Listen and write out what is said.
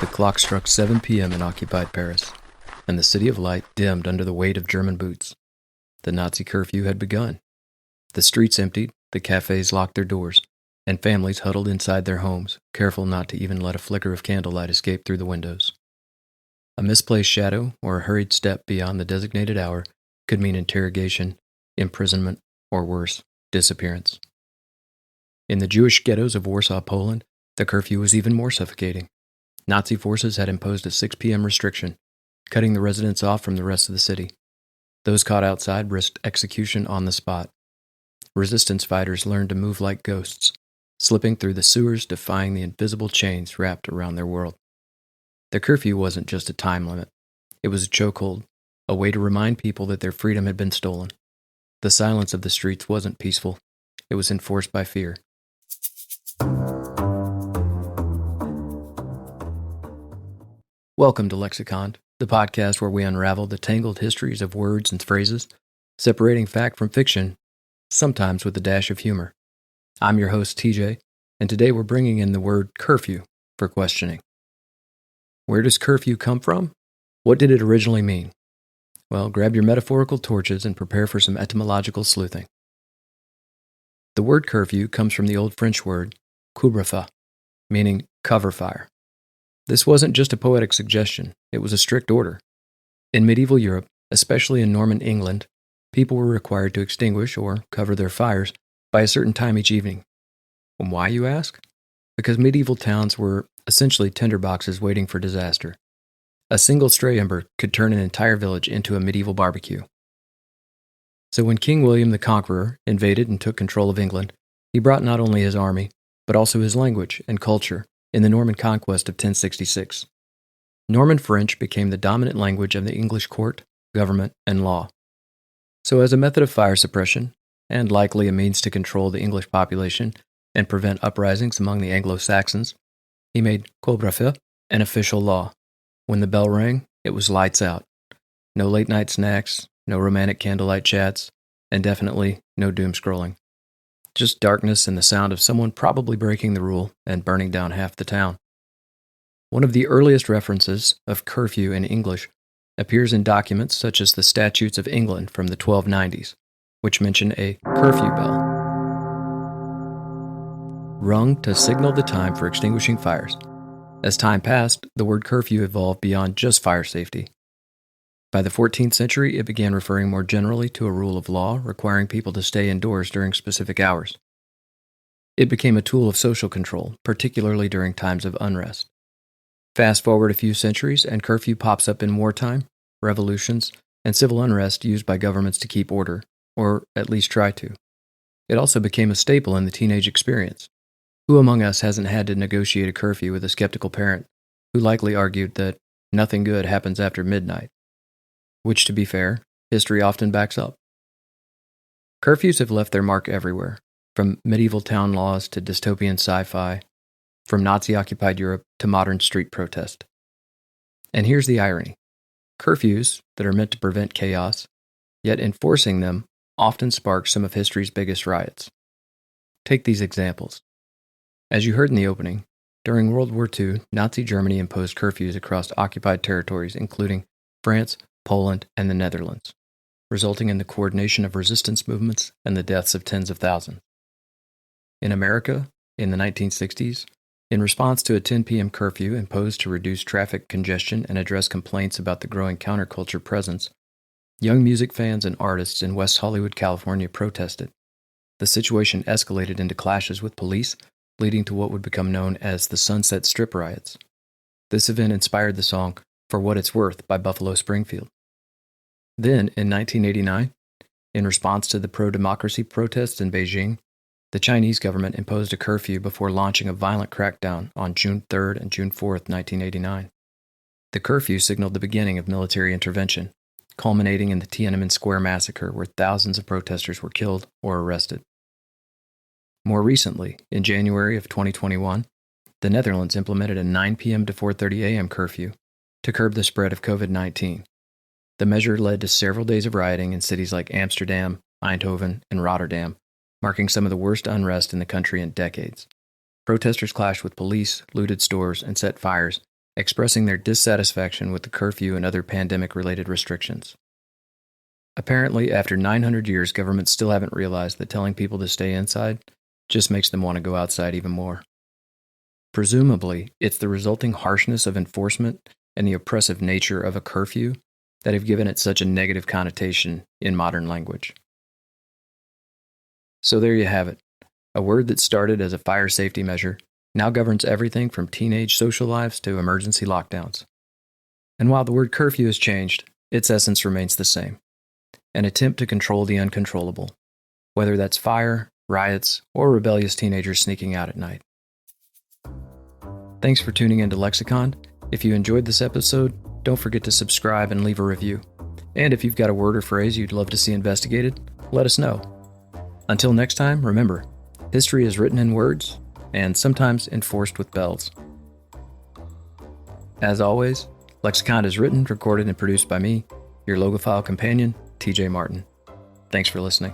The clock struck 7 p.m. in occupied Paris, and the City of Light dimmed under the weight of German boots. The Nazi curfew had begun. The streets emptied, the cafes locked their doors, and families huddled inside their homes, careful not to even let a flicker of candlelight escape through the windows. A misplaced shadow or a hurried step beyond the designated hour could mean interrogation, imprisonment, or worse, disappearance. In the Jewish ghettos of Warsaw, Poland, the curfew was even more suffocating. Nazi forces had imposed a 6 p.m. restriction, cutting the residents off from the rest of the city. Those caught outside risked execution on the spot. Resistance fighters learned to move like ghosts, slipping through the sewers, defying the invisible chains wrapped around their world. The curfew wasn't just a time limit. It was a chokehold, a way to remind people that their freedom had been stolen. The silence of the streets wasn't peaceful. It was enforced by fear. Welcome to Lexiconned, the podcast where we unravel the tangled histories of words and phrases, separating fact from fiction, sometimes with a dash of humor. I'm your host, TJ, and today we're bringing in the word curfew for questioning. Where does curfew come from? What did it originally mean? Well, grab your metaphorical torches and prepare for some etymological sleuthing. The word curfew comes from the old French word couvre-feu, meaning cover fire. This wasn't just a poetic suggestion, it was a strict order. In medieval Europe, especially in Norman England, people were required to extinguish or cover their fires by a certain time each evening. And why, you ask? Because medieval towns were essentially tinderboxes waiting for disaster. A single stray ember could turn an entire village into a medieval barbecue. So when King William the Conqueror invaded and took control of England, he brought not only his army, but also his language and culture in the Norman conquest of 1066. Norman French became the dominant language of the English court, government, and law. So as a method of fire suppression, and likely a means to control the English population and prevent uprisings among the Anglo-Saxons, he made couvre-feu an official law. When the bell rang, it was lights out. No late-night snacks, no romantic candlelight chats, and definitely no doom scrolling. Just darkness and the sound of someone probably breaking the rule and burning down half the town. One of the earliest references of curfew in English appears in documents such as the Statutes of England from the 1290s, which mention a curfew bell, rung to signal the time for extinguishing fires. As time passed, the word curfew evolved beyond just fire safety. By the 14th century, it began referring more generally to a rule of law requiring people to stay indoors during specific hours. It became a tool of social control, particularly during times of unrest. Fast forward a few centuries, and curfew pops up in wartime, revolutions, and civil unrest used by governments to keep order, or at least try to. It also became a staple in the teenage experience. Who among us hasn't had to negotiate a curfew with a skeptical parent who likely argued that nothing good happens after midnight? Which, to be fair, history often backs up. Curfews have left their mark everywhere, from medieval town laws to dystopian sci-fi, from Nazi-occupied Europe to modern street protest. And here's the irony. Curfews that are meant to prevent chaos, yet enforcing them often spark some of history's biggest riots. Take these examples. As you heard in the opening, during World War II, Nazi Germany imposed curfews across occupied territories, including France, Poland, and the Netherlands, resulting in the coordination of resistance movements and the deaths of tens of thousands. In America, in the 1960s, in response to a 10 p.m. curfew imposed to reduce traffic congestion and address complaints about the growing counterculture presence, young music fans and artists in West Hollywood, California protested. The situation escalated into clashes with police, leading to what would become known as the Sunset Strip riots. This event inspired the song For What It's Worth by Buffalo Springfield. Then, in 1989, in response to the pro-democracy protests in Beijing, the Chinese government imposed a curfew before launching a violent crackdown on June 3rd and June 4th, 1989. The curfew signaled the beginning of military intervention, culminating in the Tiananmen Square massacre where thousands of protesters were killed or arrested. More recently, in January of 2021, the Netherlands implemented a 9 p.m. to 4:30 a.m. curfew to curb the spread of COVID-19. The measure led to several days of rioting in cities like Amsterdam, Eindhoven, and Rotterdam, marking some of the worst unrest in the country in decades. Protesters clashed with police, looted stores, and set fires, expressing their dissatisfaction with the curfew and other pandemic-related restrictions. Apparently, after 900 years, governments still haven't realized that telling people to stay inside just makes them want to go outside even more. Presumably, it's the resulting harshness of enforcement and the oppressive nature of a curfew that have given it such a negative connotation in modern language. So there you have it. A word that started as a fire safety measure now governs everything from teenage social lives to emergency lockdowns. And while the word curfew has changed, its essence remains the same: an attempt to control the uncontrollable, whether that's fire, riots, or rebellious teenagers sneaking out at night. Thanks for tuning into Lexiconned. If you enjoyed this episode, don't forget to subscribe and leave a review. And if you've got a word or phrase you'd love to see investigated, let us know. Until next time, remember, history is written in words and sometimes enforced with bells. As always, Lexiconned is written, recorded, and produced by me, your logophile companion, TJ Martin. Thanks for listening.